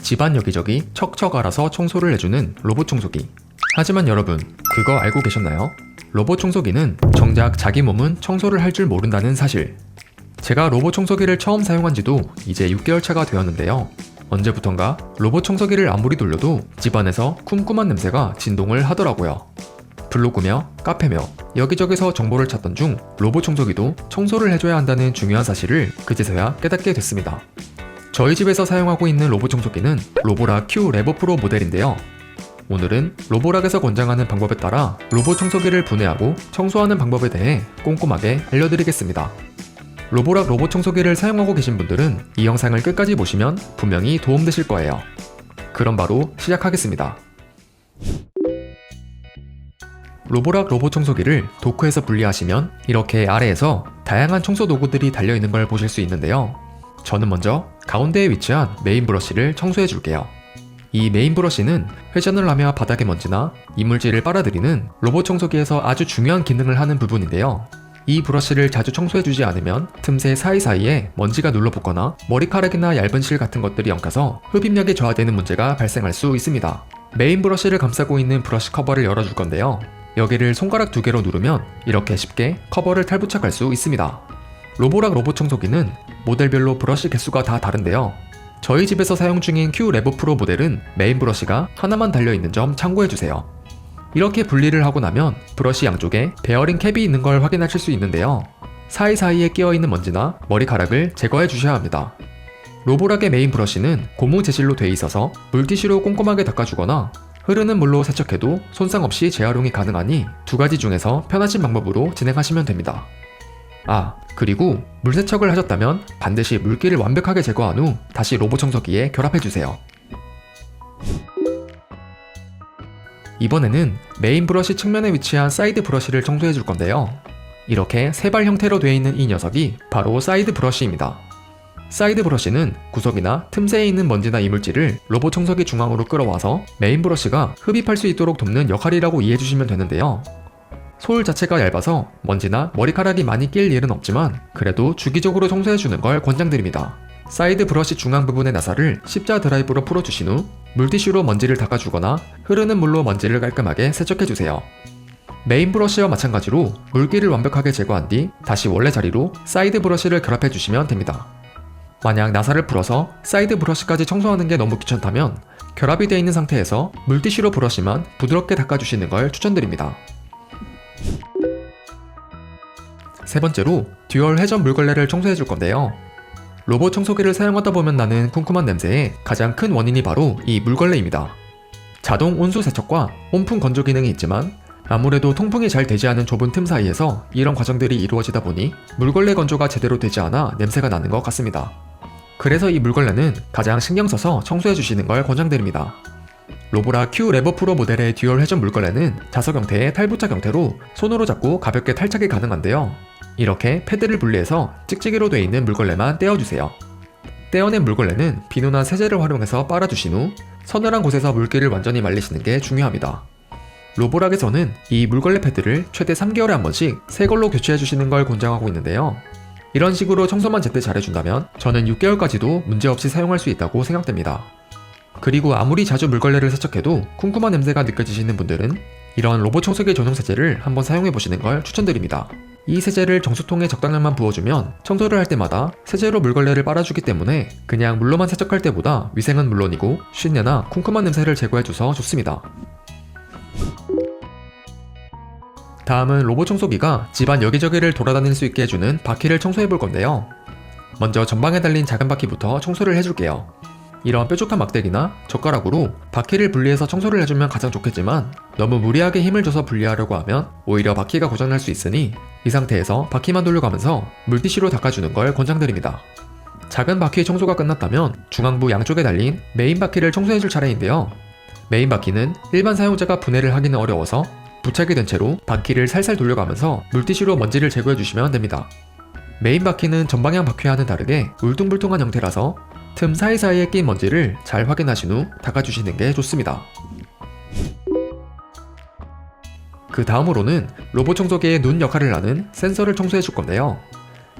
집안 여기저기 척척 알아서 청소를 해주는 로봇 청소기. 하지만 여러분, 그거 알고 계셨나요? 로봇 청소기는 정작 자기 몸은 청소를 할 줄 모른다는 사실. 제가 로봇 청소기를 처음 사용한 지도 이제 6개월 차가 되었는데요. 언제부턴가 로봇 청소기를 아무리 돌려도 집안에서 쿰쿰한 냄새가 진동을 하더라고요. 블로그며 카페며 여기저기서 정보를 찾던 중 로봇 청소기도 청소를 해줘야 한다는 중요한 사실을 그제서야 깨닫게 됐습니다. 저희 집에서 사용하고 있는 로봇 청소기는 로보락 Q 레버 프로 모델인데요. 오늘은 로보락에서 권장하는 방법에 따라 로봇 청소기를 분해하고 청소하는 방법에 대해 꼼꼼하게 알려드리겠습니다. 로보락 로봇 청소기를 사용하고 계신 분들은 이 영상을 끝까지 보시면 분명히 도움되실 거예요. 그럼 바로 시작하겠습니다. 로보락 로봇 청소기를 도크에서 분리하시면 이렇게 아래에서 다양한 청소 도구들이 달려있는 걸 보실 수 있는데요. 저는 먼저 가운데에 위치한 메인 브러쉬를 청소해 줄게요. 이 메인 브러쉬는 회전을 하며 바닥의 먼지나 이물질을 빨아들이는 로봇 청소기에서 아주 중요한 기능을 하는 부분인데요. 이 브러쉬를 자주 청소해주지 않으면 틈새 사이사이에 먼지가 눌러붙거나 머리카락이나 얇은 실 같은 것들이 엉켜서 흡입력이 저하되는 문제가 발생할 수 있습니다. 메인 브러쉬를 감싸고 있는 브러쉬 커버를 열어줄 건데요. 여기를 손가락 2개로 누르면 이렇게 쉽게 커버를 탈부착할 수 있습니다. 로보락 로봇 청소기는 모델별로 브러쉬 개수가 다 다른데요. 저희 집에서 사용 중인 Q 레버 프로 모델은 메인 브러쉬가 하나만 달려있는 점 참고해주세요. 이렇게 분리를 하고 나면 브러쉬 양쪽에 베어링 캡이 있는 걸 확인하실 수 있는데요. 사이사이에 끼어있는 먼지나 머리카락을 제거해 주셔야 합니다. 로보락의 메인 브러쉬는 고무 재질로 되어 있어서 물티슈로 꼼꼼하게 닦아주거나 흐르는 물로 세척해도 손상 없이 재활용이 가능하니 두 가지 중에서 편하신 방법으로 진행하시면 됩니다. 그리고 물세척을 하셨다면 반드시 물기를 완벽하게 제거한 후 다시 로봇 청소기에 결합해주세요. 이번에는 메인 브러쉬 측면에 위치한 사이드 브러쉬를 청소해줄 건데요. 이렇게 세발 형태로 되어 있는 이 녀석이 바로 사이드 브러쉬입니다. 사이드 브러쉬는 구석이나 틈새에 있는 먼지나 이물질을 로봇 청소기 중앙으로 끌어와서 메인 브러쉬가 흡입할 수 있도록 돕는 역할이라고 이해해주시면 되는데요. 솔 자체가 얇아서 먼지나 머리카락이 많이 낄 일은 없지만 그래도 주기적으로 청소해주는 걸 권장드립니다. 사이드 브러쉬 중앙 부분의 나사를 십자 드라이브로 풀어주신 후 물티슈로 먼지를 닦아주거나 흐르는 물로 먼지를 깔끔하게 세척해주세요. 메인 브러쉬와 마찬가지로 물기를 완벽하게 제거한 뒤 다시 원래 자리로 사이드 브러쉬를 결합해주시면 됩니다. 만약 나사를 풀어서 사이드 브러쉬까지 청소하는 게 너무 귀찮다면 결합이 되어 있는 상태에서 물티슈로 브러쉬만 부드럽게 닦아주시는 걸 추천드립니다. 세 번째로 듀얼 회전 물걸레를 청소해줄 건데요. 로봇 청소기를 사용하다 보면 나는 쿰쿰한 냄새의 가장 큰 원인이 바로 이 물걸레입니다. 자동 온수 세척과 온풍 건조 기능이 있지만 아무래도 통풍이 잘 되지 않은 좁은 틈 사이에서 이런 과정들이 이루어지다 보니 물걸레 건조가 제대로 되지 않아 냄새가 나는 것 같습니다. 그래서 이 물걸레는 가장 신경 써서 청소해 주시는 걸 권장드립니다. 로보락 Q 레버 프로 모델의 듀얼 회전 물걸레는 자석 형태의 탈부착 형태로 손으로 잡고 가볍게 탈착이 가능한데요. 이렇게 패드를 분리해서 찍찍이로 되어 있는 물걸레만 떼어주세요. 떼어낸 물걸레는 비누나 세제를 활용해서 빨아주신 후 서늘한 곳에서 물기를 완전히 말리시는 게 중요합니다. 로보락에서는 이 물걸레 패드를 최대 3개월에 한 번씩 새 걸로 교체해주시는 걸 권장하고 있는데요. 이런 식으로 청소만 제때 잘해준다면 저는 6개월까지도 문제없이 사용할 수 있다고 생각됩니다. 그리고 아무리 자주 물걸레를 세척해도 쿰쿰한 냄새가 느껴지시는 분들은 이런 로봇 청소기 전용 세제를 한번 사용해보시는 걸 추천드립니다. 이 세제를 정수통에 적당량만 부어주면 청소를 할 때마다 세제로 물걸레를 빨아주기 때문에 그냥 물로만 세척할 때보다 위생은 물론이고 쉰내나 쿰쿰한 냄새를 제거해줘서 좋습니다. 다음은 로봇 청소기가 집안 여기저기를 돌아다닐 수 있게 해주는 바퀴를 청소해볼 건데요. 먼저 전방에 달린 작은 바퀴부터 청소를 해줄게요. 이런 뾰족한 막대기나 젓가락으로 바퀴를 분리해서 청소를 해주면 가장 좋겠지만 너무 무리하게 힘을 줘서 분리하려고 하면 오히려 바퀴가 고장날 수 있으니 이 상태에서 바퀴만 돌려가면서 물티슈로 닦아주는 걸 권장드립니다. 작은 바퀴 청소가 끝났다면 중앙부 양쪽에 달린 메인 바퀴를 청소해줄 차례인데요. 메인 바퀴는 일반 사용자가 분해를 하기는 어려워서 부착이 된 채로 바퀴를 살살 돌려가면서 물티슈로 먼지를 제거해주시면 됩니다. 메인 바퀴는 전방향 바퀴와는 다르게 울퉁불퉁한 형태라서 틈 사이사이에 낀 먼지를 잘 확인하신 후 닦아주시는 게 좋습니다. 그 다음으로는 로봇 청소기의 눈 역할을 하는 센서를 청소해줄 건데요.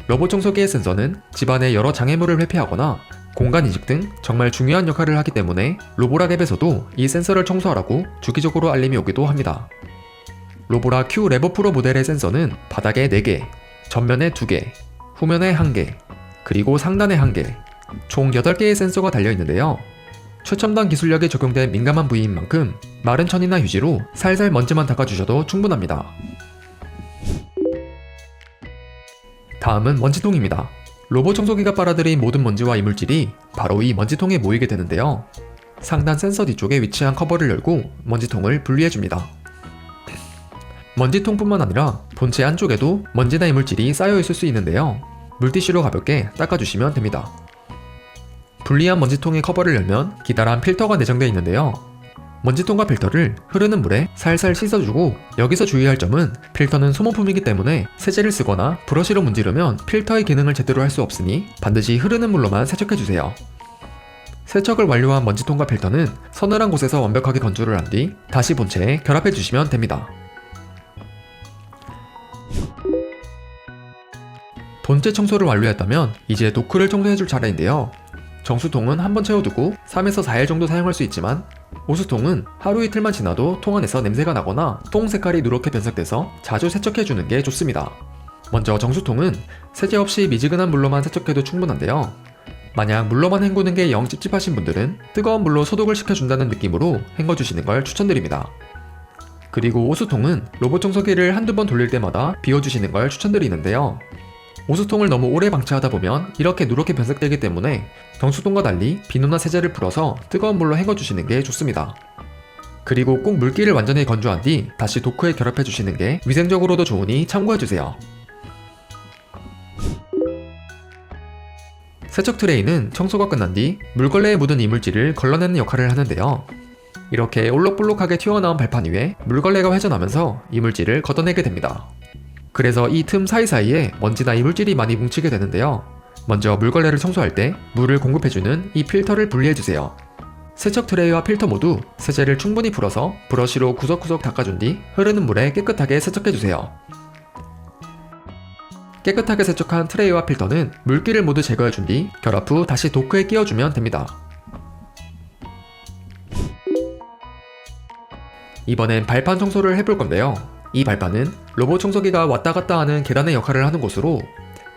로봇 청소기의 센서는 집안의 여러 장애물을 회피하거나 공간 인식 등 정말 중요한 역할을 하기 때문에 로보락 앱에서도 이 센서를 청소하라고 주기적으로 알림이 오기도 합니다. 로보락 Q 레버 프로 모델의 센서는 바닥에 4개, 전면에 2개, 후면에 1개, 그리고 상단에 1개, 총 8개의 센서가 달려있는데요. 최첨단 기술력이 적용된 민감한 부위인 만큼 마른 천이나 휴지로 살살 먼지만 닦아주셔도 충분합니다. 다음은 먼지통입니다. 로봇 청소기가 빨아들인 모든 먼지와 이물질이 바로 이 먼지통에 모이게 되는데요. 상단 센서 뒤쪽에 위치한 커버를 열고 먼지통을 분리해줍니다. 먼지통뿐만 아니라 본체 안쪽에도 먼지나 이물질이 쌓여있을 수 있는데요. 물티슈로 가볍게 닦아주시면 됩니다. 분리한 먼지통의 커버를 열면 기다란 필터가 내장되어 있는데요. 먼지통과 필터를 흐르는 물에 살살 씻어주고, 여기서 주의할 점은 필터는 소모품이기 때문에 세제를 쓰거나 브러쉬로 문지르면 필터의 기능을 제대로 할 수 없으니 반드시 흐르는 물로만 세척해주세요. 세척을 완료한 먼지통과 필터는 서늘한 곳에서 완벽하게 건조를 한 뒤 다시 본체에 결합해주시면 됩니다. 본체 청소를 완료했다면 이제 노크를 청소해줄 차례인데요. 정수통은 한번 채워두고 3에서 4일 정도 사용할 수 있지만, 오수통은 하루 이틀만 지나도 통 안에서 냄새가 나거나 통 색깔이 누렇게 변색돼서 자주 세척해주는 게 좋습니다. 먼저 정수통은 세제 없이 미지근한 물로만 세척해도 충분한데요. 만약 물로만 헹구는 게 영 찝찝하신 분들은 뜨거운 물로 소독을 시켜준다는 느낌으로 헹궈주시는 걸 추천드립니다. 그리고 오수통은 로봇 청소기를 한두 번 돌릴 때마다 비워주시는 걸 추천드리는데요. 오수통을 너무 오래 방치하다 보면 이렇게 누렇게 변색되기 때문에 정수통과 달리 비누나 세제를 풀어서 뜨거운 물로 헹궈주시는 게 좋습니다. 그리고 꼭 물기를 완전히 건조한 뒤 다시 도크에 결합해주시는 게 위생적으로도 좋으니 참고해주세요. 세척 트레이는 청소가 끝난 뒤 물걸레에 묻은 이물질을 걸러내는 역할을 하는데요. 이렇게 올록볼록하게 튀어나온 발판 위에 물걸레가 회전하면서 이물질을 걷어내게 됩니다. 그래서 이 틈 사이사이에 먼지나 이물질이 많이 뭉치게 되는데요. 먼저 물걸레를 청소할 때 물을 공급해주는 이 필터를 분리해주세요. 세척 트레이와 필터 모두 세제를 충분히 풀어서 브러쉬로 구석구석 닦아준 뒤 흐르는 물에 깨끗하게 세척해주세요. 깨끗하게 세척한 트레이와 필터는 물기를 모두 제거해준 뒤 결합 후 다시 도크에 끼워주면 됩니다. 이번엔 발판 청소를 해볼 건데요. 이 발판은 로봇 청소기가 왔다 갔다 하는 계단의 역할을 하는 곳으로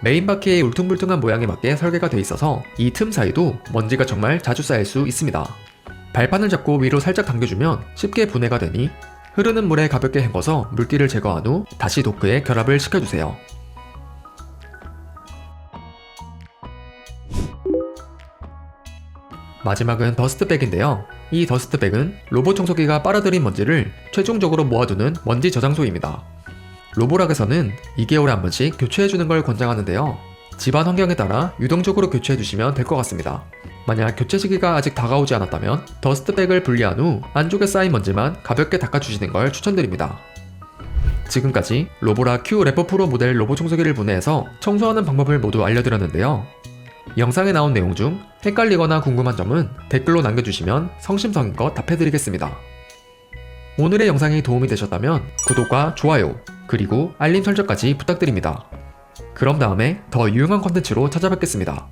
메인 바퀴의 울퉁불퉁한 모양에 맞게 설계가 되어 있어서 이 틈 사이도 먼지가 정말 자주 쌓일 수 있습니다. 발판을 잡고 위로 살짝 당겨주면 쉽게 분해가 되니 흐르는 물에 가볍게 헹궈서 물기를 제거한 후 다시 도크에 결합을 시켜주세요. 마지막은 더스트백인데요. 이 더스트백은 로봇 청소기가 빨아들인 먼지를 최종적으로 모아두는 먼지 저장소입니다. 로보락에서는 2개월에 한 번씩 교체해주는 걸 권장하는데요. 집안 환경에 따라 유동적으로 교체해주시면 될 것 같습니다. 만약 교체 시기가 아직 다가오지 않았다면 더스트백을 분리한 후 안쪽에 쌓인 먼지만 가볍게 닦아주시는 걸 추천드립니다. 지금까지 로보락 Q 래퍼 프로 모델 로봇 청소기를 분해해서 청소하는 방법을 모두 알려드렸는데요. 영상에 나온 내용 중 헷갈리거나 궁금한 점은 댓글로 남겨주시면 성심성의껏 답해드리겠습니다. 오늘의 영상이 도움이 되셨다면 구독과 좋아요, 그리고 알림 설정까지 부탁드립니다. 그럼 다음에 더 유용한 컨텐츠로 찾아뵙겠습니다.